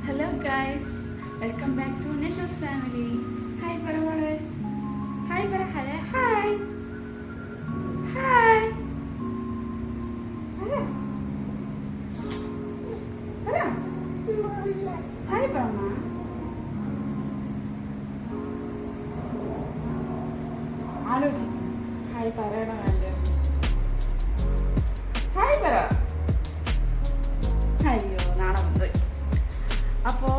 Hello guys, welcome back to Nisha's family. Hi Paramale. Hi Parahale. Hi. Hi. Hello. Hello. Hi Parama. Aloji. Hi Parana. Hi Para. അയ്യോ നാളെ പോയി. അപ്പോൾ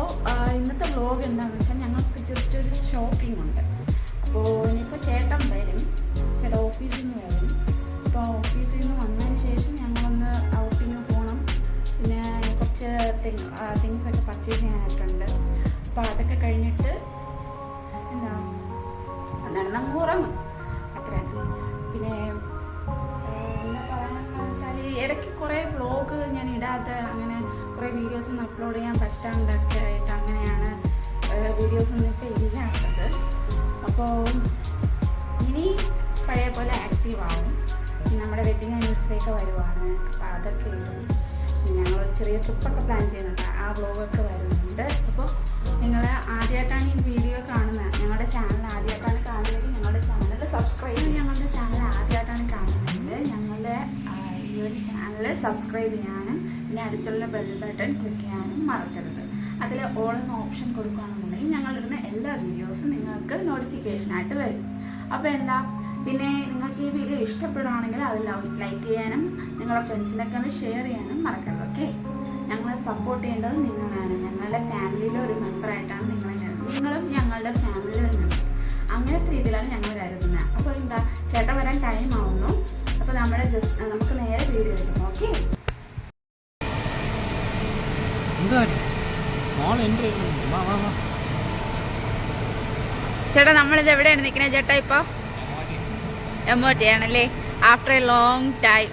ഇന്നത്തെ vlog എന്താണെന്ന് വെച്ചാൽ ഞങ്ങൾക്ക് ജസ്റ്റ് ഒരു ഷോപ്പിംഗ് ഉണ്ട്. അപ്പോൾ ഇനിയിപ്പോൾ ചേട്ടൻ വരും, ചേട്ടൻ ഓഫീസിൽ നിന്ന് വരും. അപ്പോൾ ഓഫീസിൽ നിന്ന് വന്നതിന് ശേഷം ഞങ്ങളൊന്ന് ഔട്ടിങ് പോകണം. പിന്നെ കുറച്ച് തിങ്സൊക്കെ പർച്ചേസ് ചെയ്യാനായിട്ടുണ്ട്. അപ്പോൾ അതൊക്കെ കഴിഞ്ഞിട്ട് എന്താ നമുക്ക് ഉറങ്ങും, അത്രയാണ്. പിന്നെ എന്താ പറയാനെന്ന് വെച്ചാൽ ഇടയ്ക്ക് കുറേ വ്ലോഗ് ഞാൻ ഇടാതെ അങ്ങനെ കുറേ വീഡിയോസൊന്നും അപ്ലോഡ് ചെയ്യാൻ പറ്റാണ്ടൊക്കെ ആയിട്ട് അങ്ങനെയാണ് വീഡിയോസൊന്നും ഇപ്പോൾ ഇല്ലാത്തത്. അപ്പോൾ ഇനി പഴയ പോലെ ആക്റ്റീവ് ആവും. നമ്മുടെ വെഡിങ് ആനിവേഴ്സറിയൊക്കെ വരുവാണ്, അപ്പോൾ അതൊക്കെ ഇടും. ഞങ്ങൾ ചെറിയ ട്രിപ്പൊക്കെ പ്ലാൻ ചെയ്യുന്നുണ്ട്, ആ വ്ലോഗൊക്കെ വരുന്നുണ്ട്. അപ്പോൾ നിങ്ങൾ ആദ്യമായിട്ടാണ് ഈ വീഡിയോ കാണുന്നത്, ഞങ്ങളുടെ ചാനൽ ആദ്യമായിട്ടാണ് കാണുന്നത്, ഞങ്ങളുടെ ചാനൽ സബ്സ്ക്രൈബ് ചെയ്യുക. ഞങ്ങളുടെ ചാനൽ ആദ്യമായിട്ടാണ് കാണുന്നത്, ഞങ്ങളുടെ ഈ ഒരു ചാനൽ സബ്സ്ക്രൈബ് ചെയ്യാനും പിന്നെ അടുത്തുള്ള ബെൽ ബട്ടൺ ക്ലിക്ക് ചെയ്യാനും മറക്കരുത്. അതിൽ ഓൾ എന്ന ഓപ്ഷൻ കൊടുക്കുകയാണെന്നുണ്ടെങ്കിൽ ഞങ്ങളിടുന്ന എല്ലാ വീഡിയോസും നിങ്ങൾക്ക് നോട്ടിഫിക്കേഷനായിട്ട് വരും. അപ്പോൾ എന്താ, പിന്നെ നിങ്ങൾക്ക് ഈ വീഡിയോ ഇഷ്ടപ്പെടുകയാണെങ്കിൽ അത് ലൈക്ക് ചെയ്യാനും നിങ്ങളുടെ ഫ്രണ്ട്സിനൊക്കെ ഒന്ന് ഷെയർ ചെയ്യാനും മറക്കരുത്. ഓക്കെ, ഞങ്ങളെ സപ്പോർട്ട് ചെയ്യേണ്ടത് നിങ്ങളാണ്. ഞങ്ങളുടെ ഫാമിലിയിലെ ഒരു മെമ്പറായിട്ടാണ് നിങ്ങളും ഞങ്ങളുടെ ഫാമിലിയിലെ ഒരു മെമ്പർ. അങ്ങനത്തെ രീതിയിലാണ് ഞങ്ങൾ കരുതുന്നത്. അപ്പോൾ എന്താ, ചേട്ടൻ വരാൻ ടൈം ആവുന്നു. അപ്പോൾ നമുക്ക് നേരെ വീഡിയോ എടുക്കും. ഓക്കെ, ചേട്ടാ നമ്മളിത് എവിടെയാണ് നിൽക്കുന്നത് ചേട്ടാ? ഇപ്പോൾ എമ്മോട്ടിയാണല്ലേ, ആഫ്റ്റർ എ ലോങ് ടൈം.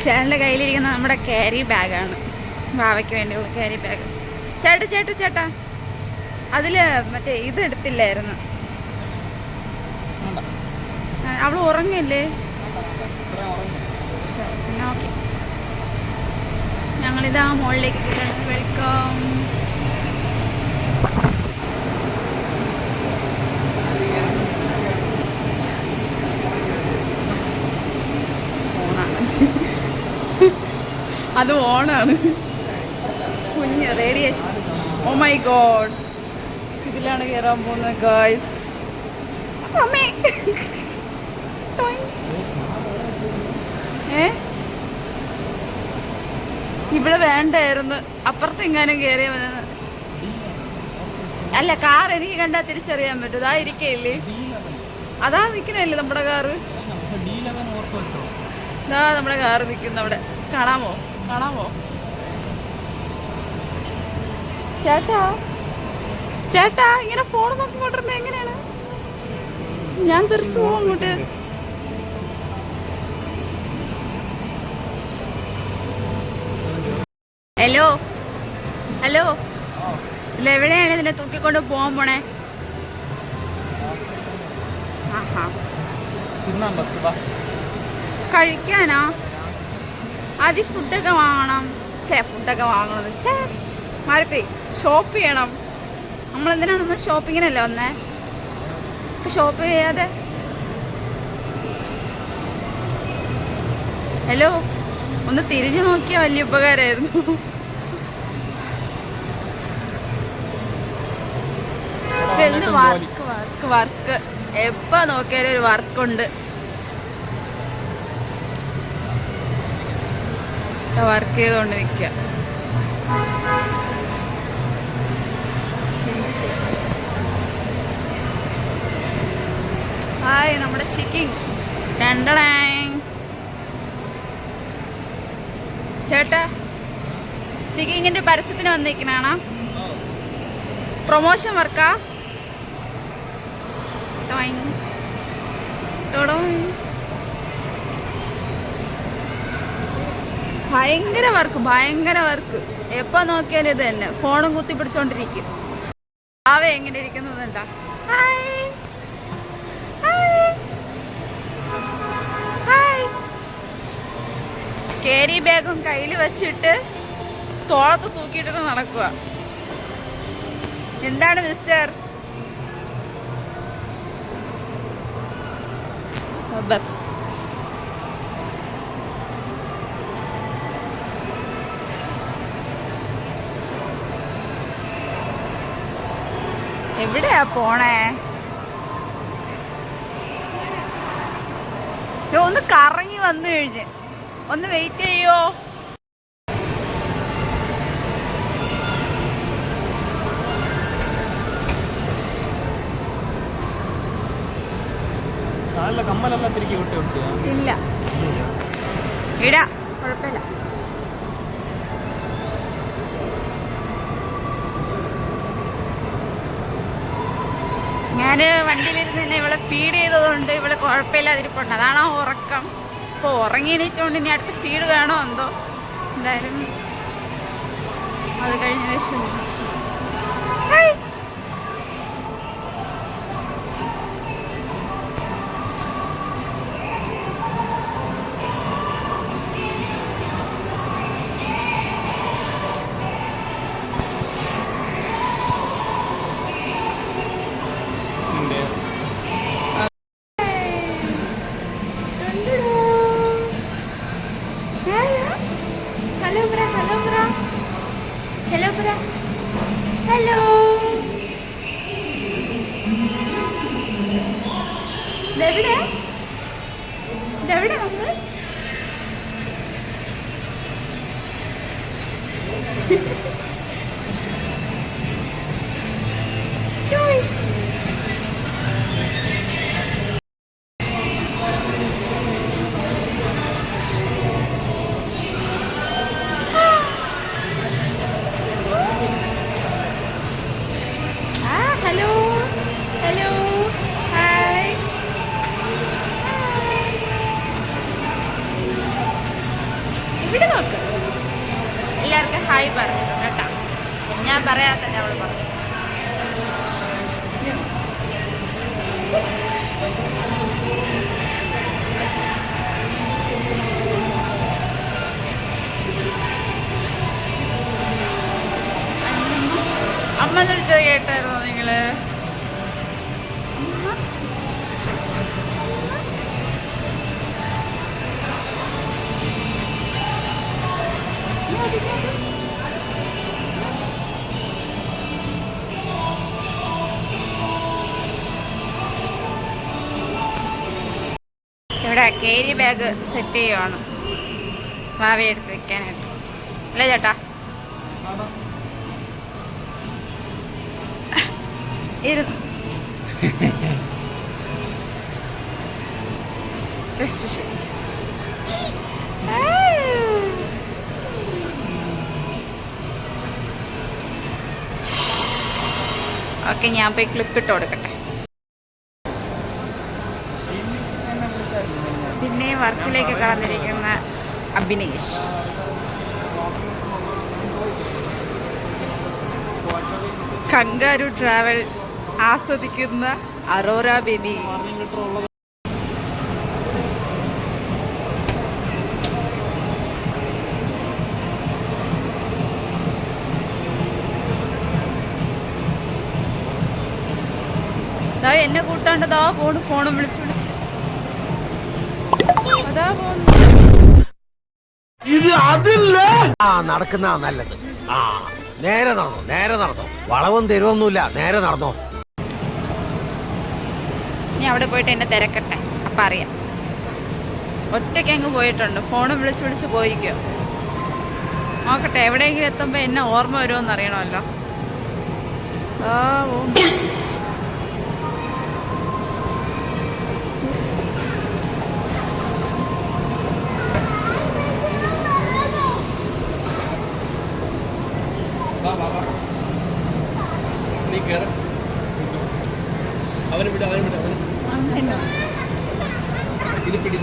ചേട്ടൻ്റെ കയ്യിലിരിക്കുന്ന നമ്മുടെ ക്യാരി ബാഗാണ്, വാവയ്ക്ക് വേണ്ടിയുള്ള ക്യാരി ബാഗ്. ചേട്ടാ അതിൽ മറ്റേ ഇത് എടുത്തില്ലായിരുന്നു, അവൾ ഉറങ്ങില്ലേ? പിന്നെ ഓക്കെ, ഞങ്ങളിതാ മുകളിലേക്ക് കയറാണ്. വെൽക്കം. അത് ഓണാണ്, കുഞ്ഞ് റേഡിയേഷൻ. ഓ മൈ ഗോഡ്, ഇതിലാണ് കയറാൻ പോകുന്നത് ഗായ്സ്. അമ്മേ ഇവിടെ വേണ്ടായിരുന്നു, അപ്പുറത്ത് എങ്ങാനും കയറിയ മതി. അല്ല, കാർ എനിക്ക് കണ്ടാൽ തിരിച്ചറിയാൻ പറ്റും. ഇതാ ഇരിക്കയില്ലേ, അതാ നിൽക്കുന്നല്ലേ നമ്മുടെ കാറ്. ഇതാ നമ്മുടെ കാറ് നിൽക്കുന്ന അവിടെ, കാണാമോ? ചേട്ടാ ഇങ്ങനെ ഫോൺ നോക്കിക്കൊണ്ടിരുന്നത് എങ്ങനെയാണ്? ഞാൻ തിരിച്ചു പോവും അങ്ങോട്ട്. ഹലോ ഇല്ല, എവിടെയാണ് ഇതിനെ തൂക്കിക്കൊണ്ട് പോകാൻ പോണേ? കഴിക്കാനാ? ആദ്യം ഫുഡൊക്കെ വാങ്ങണം. ഫുഡൊക്കെ വാങ്ങണമെന്ന് മാറിപ്പോയി. ഷോപ്പ് ചെയ്യണം. നമ്മളെന്തിനാണൊന്ന് ഷോപ്പിങ്ങിനല്ലേ വന്നേ? ഇപ്പം ഷോപ്പ് ചെയ്യാതെ ഹലോ ഒന്ന് തിരിഞ്ഞു നോക്കിയാൽ വലിയ ഉപകാരമായിരുന്നു. വർക്ക് എപ്പോ നോക്കിയാലും ഒരു വർക്കുണ്ട്. വർക്ക് ചെയ്തോണ്ട് നിൽക്കുക. ഹായ്, നമ്മുടെ ചിക്കിങ് ചേട്ടാ, ചിക്കിങ്ങിന്റെ പരസ്യത്തിന് വന്നിരിക്കണാണോ? പ്രൊമോഷൻ വർക്കാ? ഭയങ്കര വർക്ക്. എപ്പോ നോക്കിയാലും ഇത് തന്നെ, ഫോണും കുത്തി പിടിച്ചോണ്ടിരിക്കും. അവ എങ്ങനെ ഇരിക്കുന്നതുണ്ടാ? കേരി ബാഗും കയ്യിൽ വെച്ചിട്ട് തോളത്ത് തൂക്കിയിട്ടിട്ട് നടക്കുക. എന്താണ് മിസ്റ്റർ? ബസ് എവിടെയാ പോണേ? ഒന്ന് കറങ്ങി വന്നു കഴിഞ്ഞ് ഒന്ന് വെയിറ്റ് ചെയ്യോ? ഇല്ല ഇടാ, കുഴപ്പമില്ല. ഞാൻ വണ്ടിയിലിരുന്ന് തന്നെ ഇവളെ ഫീഡ് ചെയ്തതുകൊണ്ട് ഇവളെ കുഴപ്പമില്ലാതിരിപ്പുണ്ട്. അതാണോ ഉറക്കം? ഇപ്പോൾ ഉറങ്ങി എണീറ്റുകൊണ്ട് ഇനി അടുത്ത ഫീഡ് വേണോ എന്തോ. എന്തായാലും അത് കഴിഞ്ഞ ശേഷം ഇതെവിടെ നമ്മൾ ഇവിടെ നോക്ക്. എല്ലാവർക്കും ഹായ് പറഞ്ഞു കേട്ടാ. ഞാൻ പറയാത്ത തന്നെ അവള് പറഞ്ഞു. അമ്മ വിളിച്ചത് കേട്ടായിരുന്നോ നിങ്ങള്? ഇവിടെ കേരി ബാഗ് സെറ്റ് ചെയ്യുവാണ് ഭാവി എടുത്ത് വെക്കാനായിട്ട്. അല്ലേ ചേട്ടാ? ഇരുന്നു ഓക്കെ, ഞാൻ പോയി ക്ലിപ്പ് ഇട്ട് കൊടുക്കട്ടെ. പിന്നെ വർക്കിലേക്ക് കടന്നിരിക്കുന്ന അഭിനേഷ്. കങ്കാരു ട്രാവൽ ആസ്വദിക്കുന്ന അറോറ ബേബി. എന്നെ കൂട്ടാണ്ടതാ ഫോണും വിളിച്ച് അതാ പോകുന്നു. ഇത് അതില്ല നടക്കുന്ന നല്ലത്. നേരെ നടന്നോ. വളവും തെരുവൊന്നുമില്ല, നേരെ നടന്നോ. ഇനി അവിടെ പോയിട്ട് എന്നെ തിരക്കട്ടെ, അപ്പം അറിയാം. ഒറ്റയ്ക്ക് അങ്ങ് പോയിട്ടുണ്ട്, ഫോണും വിളിച്ച് പോയിരിക്കുക. നോക്കട്ടെ, എവിടെയെങ്കിലും എത്തുമ്പോൾ എന്നെ ഓർമ്മ വരുമോയെന്ന് അറിയണമല്ലോ. അവനെ വിട് ഇത് പിടി.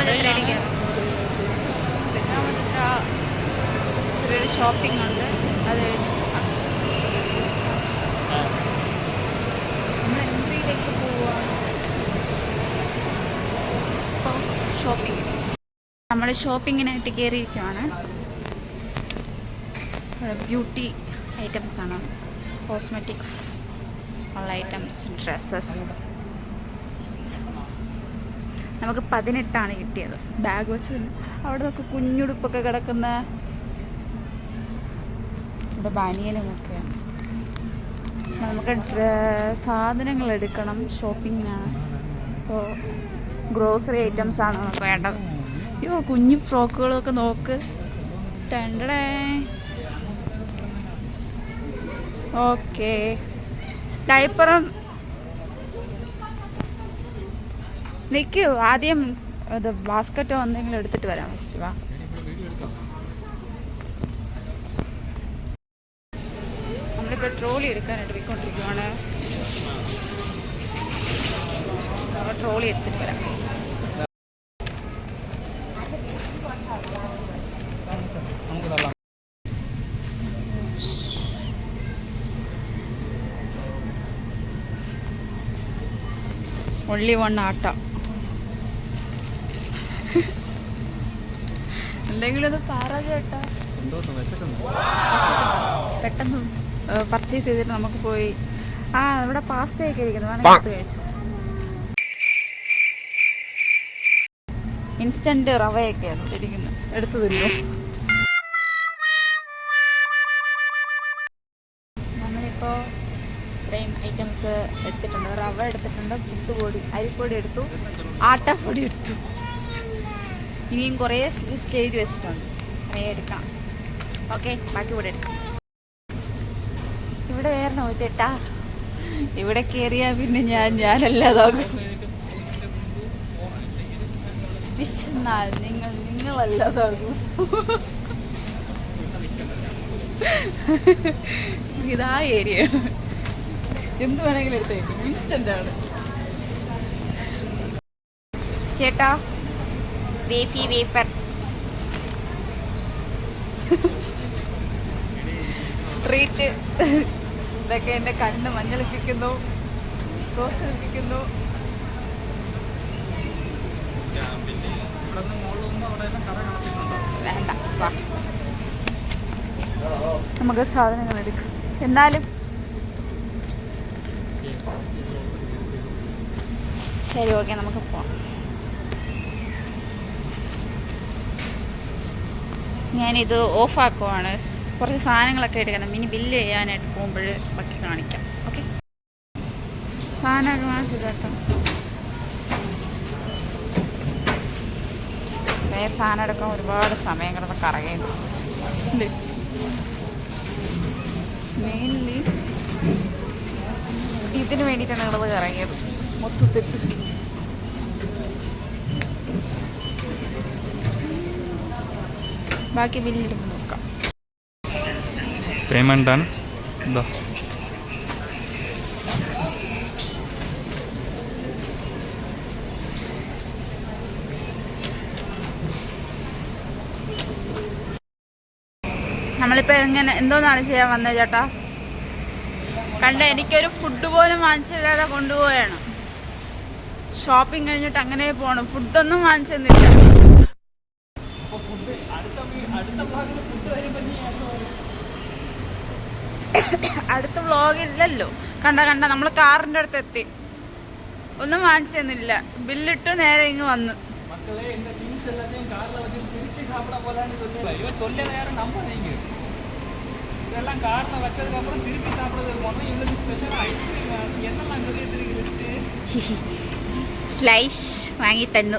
ആശുപത്രിയിലേക്ക് ചെറിയൊരു ഷോപ്പിംഗ് ഉണ്ട്. അത് കഴിഞ്ഞ് നമ്മൾ എൻട്രിയിലേക്ക് പോവുകയാണ്. അപ്പോൾ ഷോപ്പിങ്ങിന് നമ്മൾ ഷോപ്പിങ്ങിനായിട്ട് കയറിയിരിക്കുകയാണ്. ബ്യൂട്ടി ഐറ്റംസ് ആണ്, കോസ്മെറ്റിക്സ് ഉള്ള ഐറ്റംസ്, ഡ്രസ്സസ്. നമുക്ക് 18 കിട്ടിയത്. ബാഗ് വെച്ച് അവിടെ നിന്നൊക്കെ കുഞ്ഞുടുപ്പൊക്കെ കിടക്കുന്ന, ഇവിടെ ബനിയനുമൊക്കെയാണ്. നമുക്ക് സാധനങ്ങൾ എടുക്കണം, ഷോപ്പിങ്ങിനാണ്. അപ്പോൾ ഗ്രോസറി ഐറ്റംസ് ആണ് നമുക്ക് വേണ്ടത്. അയ്യോ, കുഞ്ഞു ഫ്രോക്കുകളൊക്കെ നോക്ക്. ടണ്ടടേ. ഓക്കെ, ഡയപ്പറും നിൽക്കൂ. ആദ്യം ഇത് ബാസ്ക്കറ്റോ എന്തെങ്കിലും എടുത്തിട്ട് വരാം. ഫസ്റ്റ് വാ. നമ്മളിപ്പോൾ ട്രോളി എടുക്കാനായിട്ട് പോയിക്കൊണ്ടിരിക്കുവാണ്. ട്രോളി എടുത്തിട്ട് വരാം. only one ആട്ട. എന്തെങ്കിലും ഒന്ന് പറ ചേട്ടാ. പെട്ടെന്ന് പർച്ചേസ് ചെയ്തിട്ട് നമുക്ക് പോയി. ഇവിടെ പാസ്തയൊക്കെ ഇരിക്കുന്നു, വേണമെങ്കിൽ കഴിച്ചു. ഇൻസ്റ്റന്റ് റവയൊക്കെയാണ് ഇരിക്കുന്നത്, എടുത്തു തരുമോ? നമ്മളിപ്പോൾ ഇത്രയും ഐറ്റംസ് എടുത്തിട്ടുണ്ട്. റവ എടുത്തിട്ടുണ്ട്, പുട്ടുപൊടി, അരിപ്പൊടി എടുത്തു, ആട്ടപ്പൊടി എടുത്തു. ഇനിയും കുറേ ലിസ്റ്റ് എഴുതി വെച്ചിട്ടുണ്ട്, കുറേ എടുക്കാം. ഓക്കെ, ബാക്കി ഇവിടെ എടുക്കാം. ഇവിടെ വേറെ ചേട്ടാ, ഇവിടെ കയറിയാൽ പിന്നെ ഞാനല്ലാതാകും. വിശന്നാൽ നിങ്ങളല്ലാതാകും. ഇതാ ഏരിയ, എന്ത് വേണമെങ്കിലും എടുത്തേക്കും, ഇൻസ്റ്റന്റ് ആണ്. ചേട്ടാ, വേഫി വേഫർ ട്രീറ്റ്. ഇതൊക്കെ എൻ്റെ കണ്ണ് മഞ്ഞളിപ്പിക്കുന്നു, ദോഷമിപ്പിക്കുന്നു. വേണ്ട, വാ, നമുക്ക് സാധനങ്ങൾ എടുക്കാം. എന്നാലും ശരി, ഓക്കെ, നമുക്ക് പോവാം. ഞാനിത് ഓഫാക്കുവാണ്. കുറച്ച് സാധനങ്ങളൊക്കെ എടുക്കണം. ഇനി ബില്ല് ചെയ്യാനായിട്ട് പോകുമ്പോൾ ബാക്കി കാണിക്കാം. ഓക്കെ, സാധനമൊക്കെ വാങ്ങിച്ചു കേട്ടോ. സാധനം എടുക്കാൻ ഒരുപാട് സമയം കിടന്ന് കറങ്ങുന്നു. മെയിൻലി ഇതിന് വേണ്ടിയിട്ടാണ് കിടന്ന് കറങ്ങിയത് മൊത്തത്തിൽ. ബാക്കി ബില്ലിടുമ്പോൾ നോക്കാം. പേയ്മെൻ്റ് ആണ് ഇതാ. നമ്മളിപ്പോൾ എന്തോന്നാണ് ചെയ്യാൻ വന്നത് ചേട്ടാ? കണ്ട, എനിക്കൊരു ഫുഡ് പോലും വാങ്ങിച്ചില്ലാതെ കൊണ്ടുപോവുകയാണ്. ഷോപ്പിംഗ് കഴിഞ്ഞിട്ട് അങ്ങനെ പോകണം. ഫുഡൊന്നും വാങ്ങിച്ചെന്നില്ല. അടുത്ത വ്ളോഗില്ലല്ലോ. കണ്ട നമ്മൾ കാറിൻ്റെ അടുത്ത് എത്തി. ഒന്നും വാങ്ങിച്ചെന്നില്ല. ബില്ലിട്ട് നേരെ ഇങ്ങ് വന്നു. ഫ്ലൈഷ് വാങ്ങി തന്നു.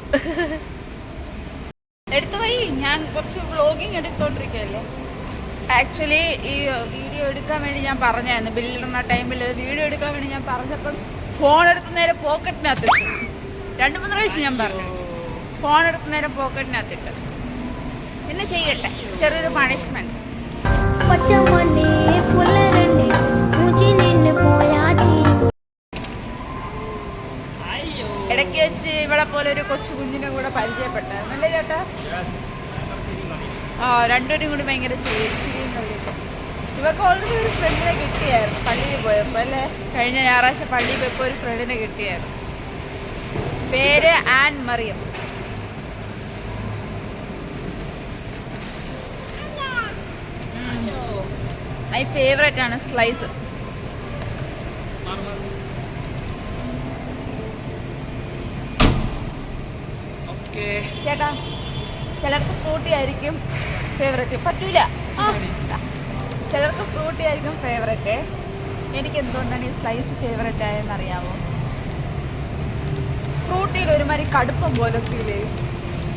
എടുത്തു പോയി. ഞാൻ കുറച്ച് വ്ളോഗിങ് എടുത്തോണ്ടിരിക്കുകയല്ലേ. ആക്ച്വലി ഈ വീഡിയോ എടുക്കാൻ വേണ്ടി ഞാൻ പറഞ്ഞായിരുന്നു. ബില്ലിടുന്ന ടൈമിൽ വീഡിയോ എടുക്കാൻ വേണ്ടി ഞാൻ പറഞ്ഞപ്പം ഫോൺ എടുത്ത് നേരെ പോക്കറ്റിനകത്തിട്ട് 2-3 പ്രാവശ്യം ഞാൻ പറഞ്ഞു. ഫോൺ എടുത്ത് നേരെ പോക്കറ്റിനകത്തിട്ട്. പിന്നെ ചെയ്യട്ടെ, ചെറിയൊരു പണിഷ്മെന്റ്. ഇടയ്ക്ക് വെച്ച് ഇവിടെ പോലെ നമ്മളൊരു കൊച്ചു കുഞ്ഞിനെ കൂടെ പരിചയപ്പെട്ടായിരുന്നു അല്ലേ ചേട്ടാ? ആ രണ്ടുപേരും കൂടി ഭയങ്കര ചിരിയും കളിയൊക്കെ. ഇവർക്ക് ഓൾറെഡി ഒരു ഫ്രണ്ടിനെ കിട്ടിയായിരുന്നു പള്ളിയിൽ പോയപ്പോൾ അല്ലേ? കഴിഞ്ഞ ഞായറാഴ്ച പള്ളിയിൽ പോയപ്പോൾ ഒരു ഫ്രണ്ടിനെ കിട്ടിയായിരുന്നു. പേര് ആൻ മറിയം. മൈ ഫേവറേറ്റ് ആണ് സ്ലൈസ്. ചേട്ടാ ചിലർക്ക് ഫ്രൂട്ടി ആയിരിക്കും ഫേവറേറ്റ്. പറ്റൂല. ചിലർക്ക് ഫ്രൂട്ടി ആയിരിക്കും ഫേവറേറ്റ്. എനിക്ക് എന്തുകൊണ്ടാണ് ഈ സ്ലൈസ് ഫേവറേറ്റ് ആയെന്ന് അറിയാമോ? ഫ്രൂട്ടിയിൽ ഒരുമാതിരി കടുപ്പം പോലെ ഫീൽ ചെയ്യും.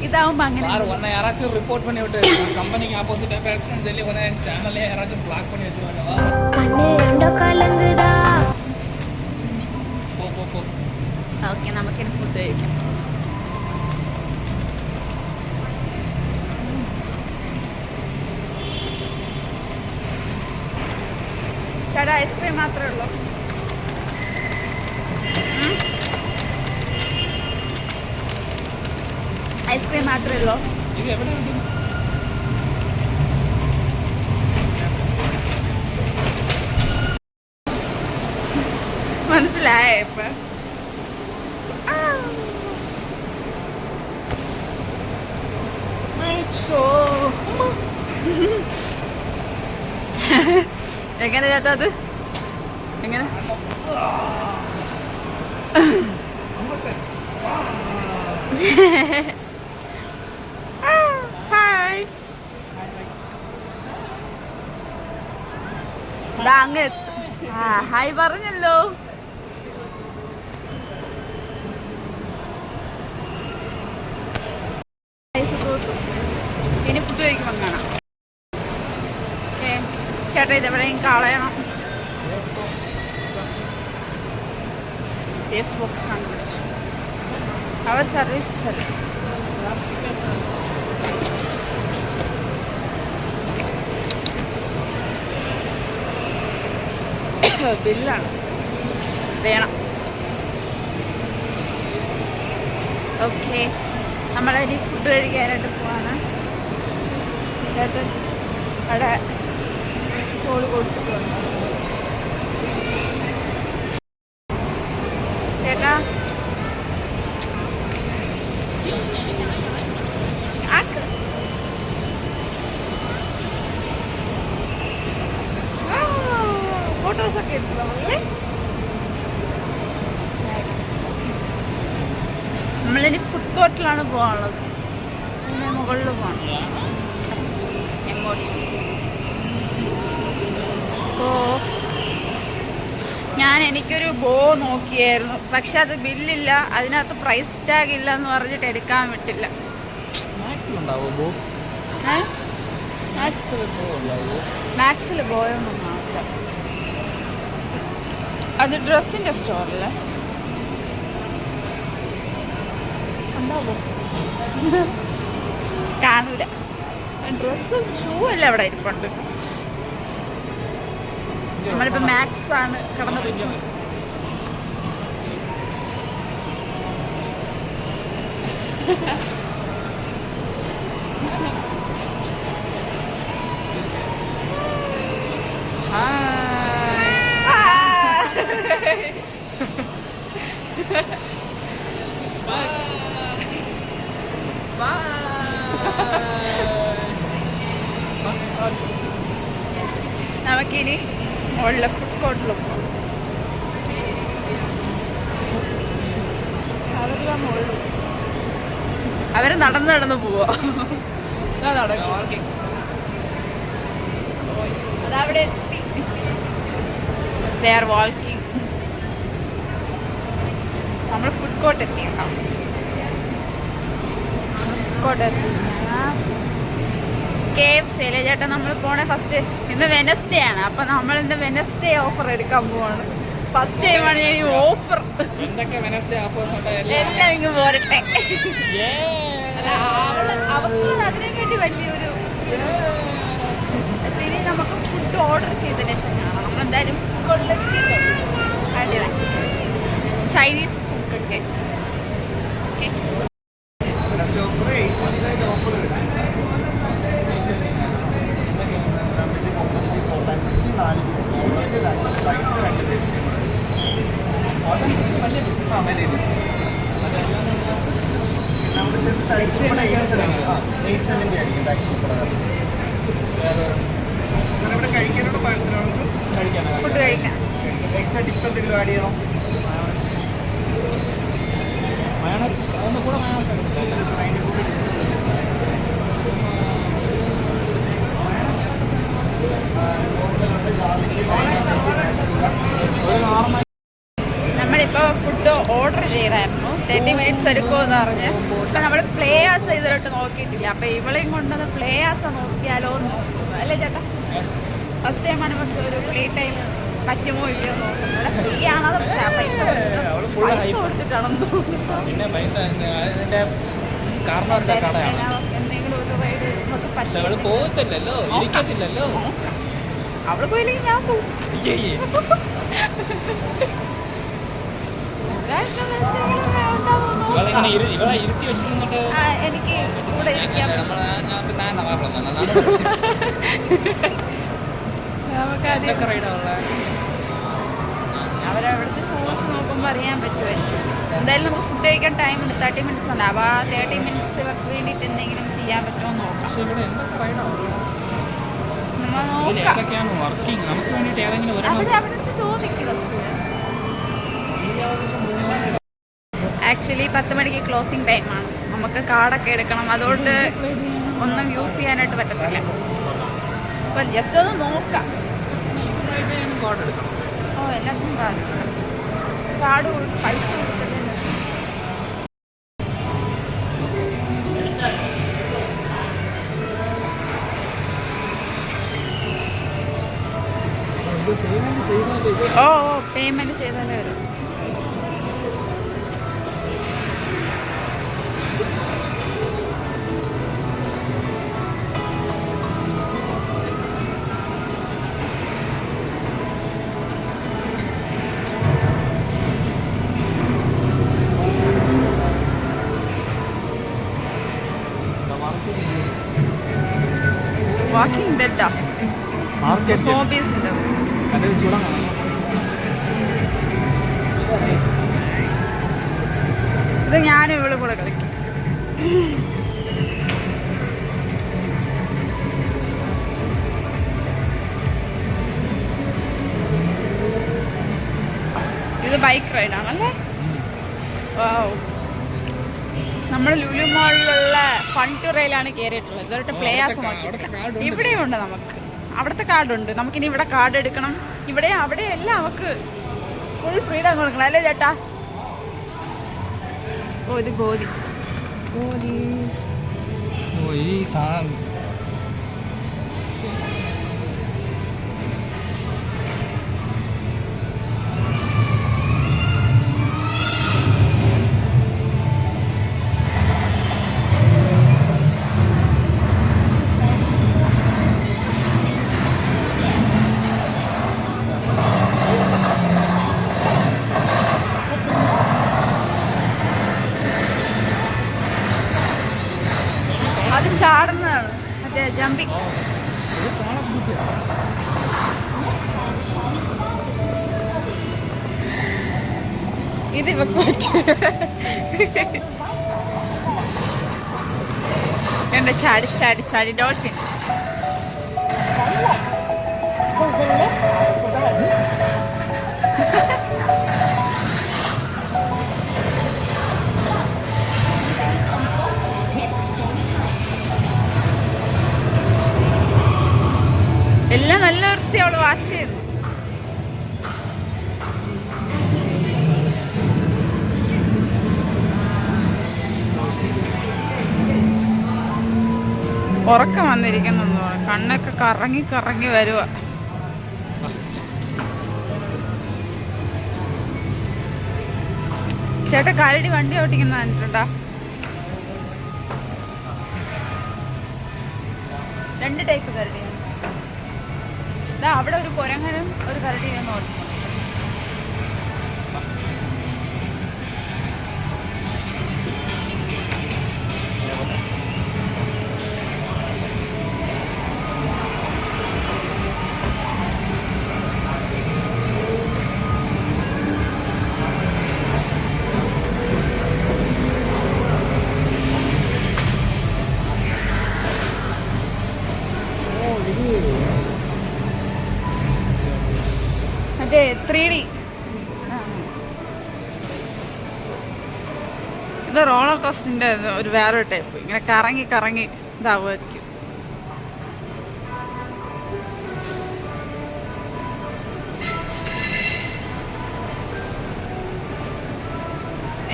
இதாவும் அங்கே யாராச்சும் ரிப்போர்ட் பண்ணி விட்டு கம்பெனிக்கு ஆப்போசிட்டா பேசணும்னு சொல்லி உடனே சேனல்லே யாராச்சும் பிளாக் பண்ணி வச்சிருவாங்கவா? கண்ணே ரெண்டோ கலங்குதா. போ ஓகே நமக்கு என்ன ஃபுட் കഴിക്കാം. ചേട്ടാ ഐസ്ക്രീം മാത്രമേ ഉള്ളൂ? ഐസ്ക്രീം മാത്രമേ ഉള്ളൂ? ഇത് എവിടെ ഉണ്ട്? മനസ്സിലായോ ഇപ്പൊ? എങ്ങനെ ചേട്ടാ അത് എങ്ങനെ? ഹായ്. അങ്ങ് ഹായ് പറഞ്ഞല്ലോ. ഇനി ഫുഡ് കഴിക്കുമ്പോൾ കാണാം. ഓക്കെ ചേട്ടാ ഇതെവിടെയും കളയണം. ടേസ്റ്റ് ബോക്സ് കണ്ടുപിടിച്ചു. അവർ സർവീസ് അല്ലേ? ബില്ലാണ് വേണം. ഓക്കെ നമ്മളിനി ഫുഡ് കഴിക്കാനായിട്ട് പോവാണ്. ചേട്ടൻ അവിടെ കോൾ കൊടുത്തിട്ടുണ്ട്. ചേട്ടാ ഫോട്ടോസൊക്കെ എടുത്തു നമ്മളല്ലേ? നമ്മളിനി ഫുഡ് കോർട്ടിലാണ് പോകാനുള്ളത്. പിന്നെ മുകളിൽ പോകണം എങ്ങോട്ട്. അപ്പോൾ എനിക്കൊരു ബോ നോക്കിയായിരുന്നു, പക്ഷെ അത് ബില്ലില്ല, അതിനകത്ത് പ്രൈസ് ടാഗ് ഇല്ല എന്ന് പറഞ്ഞിട്ട് എടുക്കാൻ വിട്ടില്ല. മാക്സിൽ ബോയൊന്നും കാണില്ല. അത് ഡ്രസ്സിൻ്റെ സ്റ്റോറല്ലേ? ഉണ്ടാവോ? കാണൂല. ഡ്രസ്സും ഷൂ എല്ലാം അവിടെ ഇരിപ്പുണ്ട്. നമ്മളിപ്പോൾ മാക്സ് ആണ് കടന്നു പോയി. നമുക്കിനി മുകളിലെ ഫുഡ് കോർട്ടിൽ പോകാം. അവര് നടന്ന് പോവാ. അതവിടെ എത്തി. They are walking. നമ്മൾ ഫുഡ് കോർട്ട് എത്തി കേട്ടോ. ഫുഡ് കോർട്ട് എത്തി. KFC അല്ലേ ചേട്ടാ നമ്മൾ പോണേ ഫസ്റ്റ്? ഇന്ന് വെനസ്ഡേ ആണ്. അപ്പം നമ്മൾ ഇന്ന് വെനസ്ഡേ ഓഫർ എടുക്കാൻ പോവാണ്. ഫസ്റ്റ് ടൈമാണ് ഞാൻ ഈ ഓഫർ. എല്ലാം ഇങ്ങ് പോരട്ടെ. അവർക്ക് അതിനെക്കാട്ടി വലിയൊരു ശരി. നമുക്ക് ഫുഡ് ഓർഡർ ചെയ്തതിന് ശേഷം കാണാം. നമ്മളെന്തായാലും ഫുഡ് കോർട്ടിലെത്തി. അടിപൊളി ചൈനീസ് ഫുഡൊക്കെ. ഓക്കെ 4 പീസ് റൈസ് 2 പീസ് വലിയ പീസ് വലിയ പീസ് നമ്മുടെ ചെറുത് ആയിരിക്കും ടാക്സ് പ്രകാരം ഇവിടെ കഴിക്കാനുള്ള പാഴ്സലാണ് കഴിക്കാനാണ് ഫുഡ് കഴിക്കാൻ എക്സ്ട്രാ ടിപ്പ് എന്തെങ്കിലും ആഡ് ചെയ്യണം നമ്മളിപ്പോൾ ഫുഡ് ഓർഡർ ചെയ്തായിരുന്നു 30 മിനിറ്റ്സ് എടുക്കുമെന്ന് പറഞ്ഞ് ഇപ്പം നമ്മൾ പ്ലേയാസ് ഇതിലോട്ട് നോക്കിയിട്ടില്ല അപ്പം ഇവളെയും കൊണ്ടൊന്ന് പ്ലേയാസ് നോക്കിയാലോ എന്ന് നോക്കുന്നു അല്ലേ ചേട്ടാ ഫസ്റ്റ് ടൈമാണ് നമുക്ക് ഒരു പ്ലേ ടൈം പറ്റുമോ ഇല്ലയോ നോക്കുന്നത് ഫ്രീ ആണോ പൈസ കൊടുത്തിട്ടാണെന്ന് തോന്നുന്നു എന്തെങ്കിലും ഒരു റൈഡ് നമുക്ക് പോകത്തില്ലല്ലോ അവള് പോയില്ലെങ്കിൽ ഞാൻ പോകും എനിക്ക് കൂടെ ഇരിക്കാം അവരവിടുത്തെ ഷോസ് നോക്കുമ്പോൾ അറിയാൻ പറ്റുമായിരിക്കും എന്തായാലും നമുക്ക് ഫുഡ് കഴിക്കാൻ ടൈം ഉണ്ട് 30 മിനിറ്റ്സ് ഉണ്ട് അപ്പോൾ ആ 30 മിനിറ്റ്സ് ഇവർക്ക് വേണ്ടിയിട്ട് എന്തെങ്കിലും ചെയ്യാൻ പറ്റുമോ എന്ന് നോക്കാം അവരടുത്ത് ചോദിക്കുക ആക്ച്വലി 10 മണിക്ക് ക്ലോസിങ് ടൈമാണ് നമുക്ക് കാർഡൊക്കെ എടുക്കണം അതുകൊണ്ട് ഒന്നും യൂസ് ചെയ്യാനായിട്ട് പറ്റത്തില്ല അപ്പം ജസ്റ്റ് ഒന്ന് നോക്കാം കാർഡ് എടുക്കണം ഓ എല്ലാത്തിനും കാർഡ് പൈസ കൊടുത്തില്ല ഓ പേയ്മെൻറ്റ് ചെയ്താലേ വരും വാക്കിംഗ് ഡെഡാ സോംബീസ് ഉണ്ട് ഇത് ഞാനും ഇവിടെ കൂടെ കളിക്കും ഇത് ബൈക്ക് റൈഡാണല്ലേ വാവ് നമ്മൾ ലുലു മോളിലുള്ള ഫൺ ടു റെയിലാണ് കയറിയിട്ടുള്ളത് ഇതൊരു പ്ലേയാസ് നോക്കിയിട്ടില്ല ഇവിടെയുണ്ട് നമുക്ക് അവിടുത്തെ കാർഡുണ്ട് നമുക്കിനി ഇവിടെ കാർഡ് എടുക്കണം ഇവിടെ അവിടെ എല്ലാം നമുക്ക് ഫുൾ ഫ്രീഡം കൊടുക്കണം അല്ലേ ചേട്ടാ ഓ ഇത് ഗോലി അത് ചാടുന്നതാണ് മറ്റേ ജമ്പിങ് ഇത് ഇവക്ക് പറ്റും എന്റെ ചാടി ചാടി ചാടി ഡോൾഫിൻ എല്ലാം നല്ല വൃത്തി അവള് വാച്ച് ചെയ്യുന്നു ഉറക്കം വന്നിരിക്കുന്നു കണ്ണൊക്കെ കറങ്ങി കറങ്ങി വരുക ചേട്ടാ കരടി വണ്ടി ഓട്ടിക്കുന്ന കണ്ടിട്ടുണ്ടാ 2 ടൈപ്പ് കരടിയാണ് അവിടെ ഒരു കുരങ്ങനും ഒരു കരടിയും ഓടിക്കും മറ്റേ 3D. ഇത് റോളർ കോസ്റ്ററിന്റെ ഒരു വേറൊരു ടൈപ്പ്, ഇങ്ങനെ കറങ്ങി കറങ്ങി ഇതാവുമായിരിക്കും.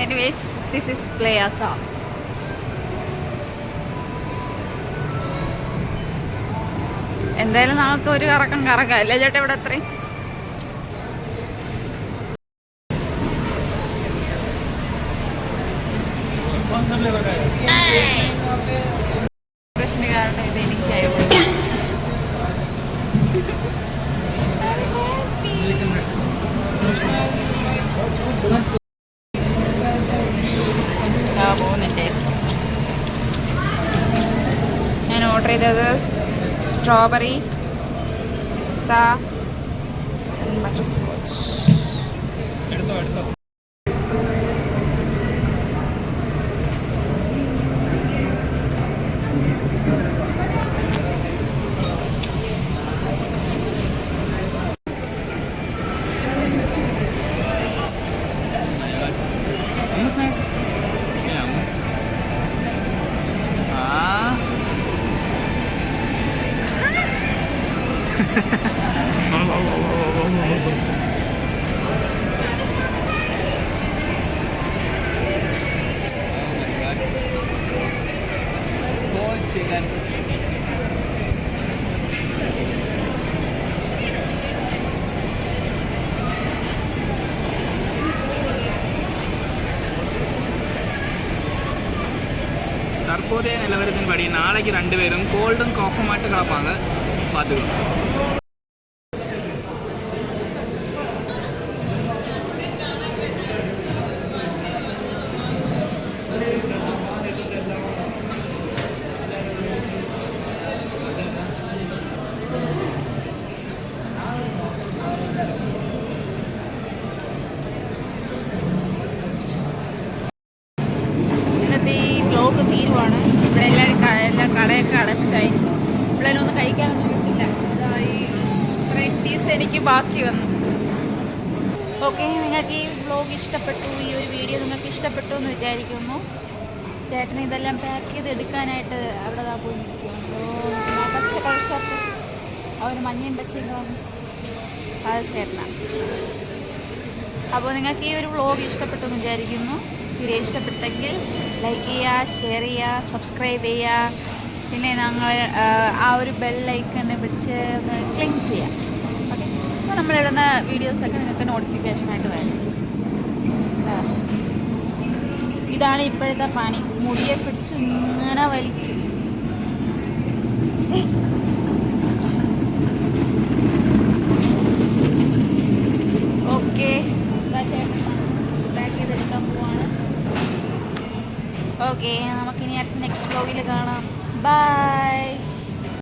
Anyways, this is Plaza. എന്തായാലും നമുക്ക് ഒരു കറക്കം കറക്കാം അല്ലേ ചേട്ടാ? ഇവിടെ അത്രയും കാരണം ഇത് എനിക്കായിരുന്നു. ഞാൻ ഓർഡർ ചെയ്തത് സ്ട്രോബെറി, പിസ്ത, ബട്ടർ സ്കോച്ച്. தற்போதைய நிலவரத்தின்படி நாளைக்கு 2 பேரும் கோல்டும் காஃபுமாட்டு கலப்பாங்க, பார்த்துக்கோங்க. വ്ലോഗ് തീരുവാണ്. ഇവിടെ എല്ലാവരും എല്ലാ കടയൊക്കെ അടച്ചായി. ഇവിടെ ഒന്നും കഴിക്കാനൊന്നും കിട്ടില്ല. ഇത്രയും പീസ് എനിക്ക് ബാക്കി വന്നു. ഓക്കെ, നിങ്ങൾക്ക് ഈ വ്ലോഗ് ഇഷ്ടപ്പെട്ടു, ഈ ഒരു വീഡിയോ നിങ്ങൾക്ക് ഇഷ്ടപ്പെട്ടു എന്ന് വിചാരിക്കുന്നു. ചേട്ടന് ഇതെല്ലാം പാക്ക് ചെയ്ത് എടുക്കാനായിട്ട് അവിടെ പോയി നിൽക്കുമല്ലോ. പച്ച കളർ ഷർട്ട്, അവർ മഞ്ഞയും പച്ചയും വന്നു, അത് ചേട്ടനാണ്. അപ്പോൾ നിങ്ങൾക്ക് ഈ ഒരു വ്ലോഗ് ഇഷ്ടപ്പെട്ടു എന്ന് വിചാരിക്കുന്നു. വീഡിയോ ഇഷ്ടപ്പെട്ടെങ്കിൽ ലൈക്ക് ചെയ്യുക, ഷെയർ ചെയ്യുക, സബ്സ്ക്രൈബ് ചെയ്യുക. പിന്നെ ഞങ്ങൾ ആ ഒരു ബെല്ലൈക്കണ് പിടിച്ച് ഒന്ന് ക്ലിക്ക് ചെയ്യാം. ഓക്കെ, അപ്പോൾ നമ്മളിടുന്ന വീഡിയോസൊക്കെ നിങ്ങൾക്ക് നോട്ടിഫിക്കേഷനായിട്ട് വരും. ഇതാണ് ഇപ്പോഴത്തെ പണി. മുടിയെ പിടിച്ച് ഇങ്ങനെ വലിക്കും. ഓക്കെ, ബാക്ക് ചെയ്തെടുക്കാൻ പോവാണ്. ഓക്കെ, നമുക്കിനി അടുത്ത നെക്സ്റ്റ് വ്ലോഗിൽ കാണാം. ബൈ.